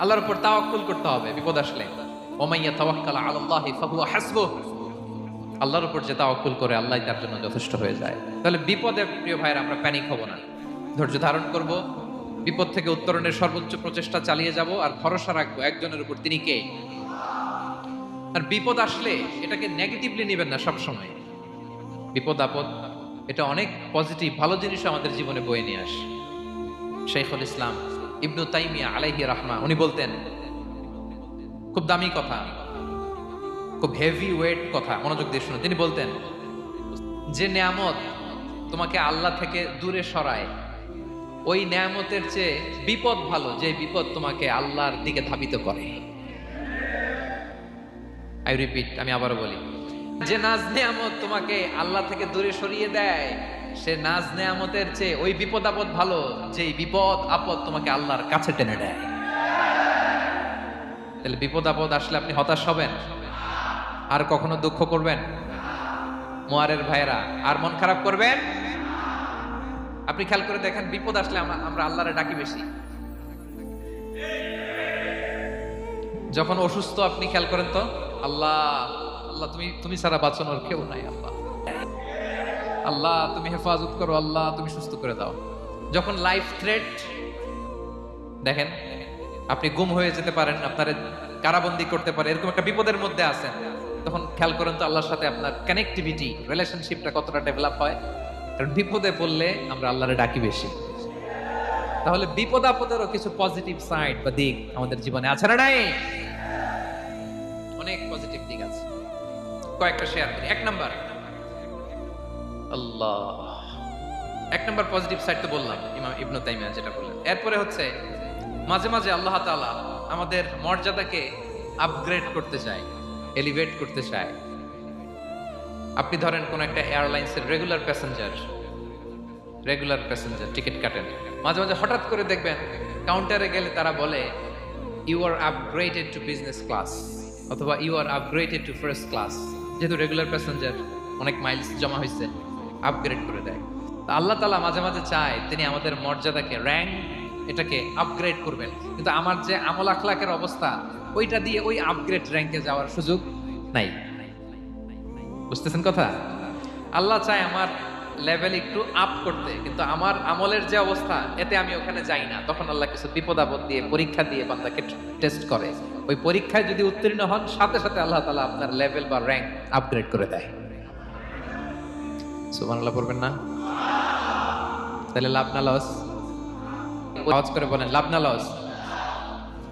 আল্লাহর উপর তাওয়াক্কুল করতে হবে বিপদ আসলে। ওমাইয়া তাওয়াক্কাল আলাল্লাহি ফাহুয়া হাসবুহ, আল্লাহর উপর যে তাওয়াক্কুল করে আল্লাহই তার জন্য যথেষ্ট হয়ে যায়। তাহলে বিপদে প্রিয় ভাইরা আমরা প্যানিক হব না, ধৈর্য ধারণ করব, বিপদ থেকে উত্তরণের সর্বোচ্চ প্রচেষ্টা চালিয়ে যাব, আর ভরসা রাখবো একজনের উপর, তিনি কে? আর বিপদ আসলে এটাকে নেগেটিভলি নেবেন না সবসময়। বিপদ আপদ এটা অনেক পজিটিভ ভালো জিনিস আমাদের জীবনে বয়ে নিয়ে আসে। শাইখুল ইসলাম ইবনু তাইমিয়া আলাইহি রাহমা উনি বলতেন, খুব দামি কথা, খুব হেভি ওয়েট কথা, মনোযোগ দিয়ে শুনুন। তিনি বলতেন, যে নেয়ামত তোমাকে আল্লাহ থেকে দূরে সরায়, ওই নেয়ামতের চেয়ে বিপদ ভালো যে বিপদ তোমাকে আল্লাহর দিকে ধাবিত করে। আই রিপিট, আমি আবারও বলি, যে নাজ নেয়ামত তোমাকে আল্লাহ থেকে দূরে সরিয়ে দেয়, সে নাজ নেয়ামতের চেয়ে ওই বিপদ আপদ ভালো যে বিপদ আপদ তোমাকে আল্লাহর কাছে টেনে দেয়। তাহলে বিপদ আপদ আসলে আপনি হতাশ হবেন? আর কখনো দুঃখ করবেন? মোয়ারের ভাইরা, আর মন খারাপ করবেন? আপনি খেয়াল করে দেখেন, বিপদ আসলে আমরা আল্লাহরে ডাকি বেশি। যখন অসুস্থ আপনি খেয়াল করেন তো, আল্লাহ আল্লাহ তুমি ছাড়া বাঁচানোর কেউ নাই, আল্লাহ আল্লাহ তুমি হেফাজত করো, আল্লাহ তুমি সুস্থ করে দাও। যখন লাইফ থ্রেট, দেখেন আপনি গুম হয়ে যেতে পারেন, আপনার কারাবন্দি করতে পারে, এরকম একটা বিপদের মধ্যে আছেন, তখন খেয়াল করেন তো আল্লাহর সাথে আপনার কানেক্টিভিটি, রিলেশনশিপটা কতটা ডেভেলপ হয়। কারণ বিপদে পড়লে আমরা আল্লাহরে ডাকি বেশি। তাহলে বিপদ আপদেরও কিছু পজিটিভ সাইড বা দিক আমাদের জীবনে আছে না নাই? অনেক পজিটিভ দিক আছে, কয়েকটা শেয়ার করি। এক নাম্বার, আল্লাহ, এক নাম্বার পজিটিভ সাইড তো বললাম, ইমাম ইবনু তাইমিয়া যেটা বললেন। এরপরে হচ্ছে মাঝে মাঝে আল্লাহ তাআলা আমাদের মর্যাদাকে আপগ্রেড করতে চায়, এলিভেট করতে চায়। আপনি ধরেন কোন একটা এয়ারলাইন্সের রেগুলার প্যাসেঞ্জার টিকিট কাটেন, মাঝে মাঝে হঠাৎ করে দেখবেন কাউন্টারে গেলে তারা বলে you are upgraded to business class, অথবা you are upgraded to first class. যেহেতু রেগুলার প্যাসেঞ্জার, অনেক মাইলস জমা হয়েছে, আপগ্রেড করে দেয়। আল্লাহ তাআলা মাঝে মাঝে চায় তিনি আমাদের মর্যাদাকে, র্যাঙ্ক, এটাকে আপগ্রেড করবেন, কিন্তু আমার যে আমল আখলাকের অবস্থা, ওইটা দিয়ে ওই আপগ্রেড র্যাঙ্কে যাওয়ার সুযোগ নাই। বুঝতেছেন কথা? আল্লাহ চায় আমার লেভেল একটু আপ করতে, কিন্তু আমার আমলের যে অবস্থা, এতে আমি ওখানে যাই না। তখন আল্লাহ কিছু বিপদ আপদ দিয়ে, পরীক্ষা দিয়ে বান্দাকে টেস্ট করে। ওই পরীক্ষায় যদি উত্তীর্ণ হন, সাথে সাথে আল্লাহ তাআলা আপনার লেভেল বা র্যাঙ্ক আপগ্রেড করে দেয়। সুবহানাল্লাহ পড়বেন না? তাহলে লাভ না লস? আওয়াজ করে বলেন, লাভ না লস?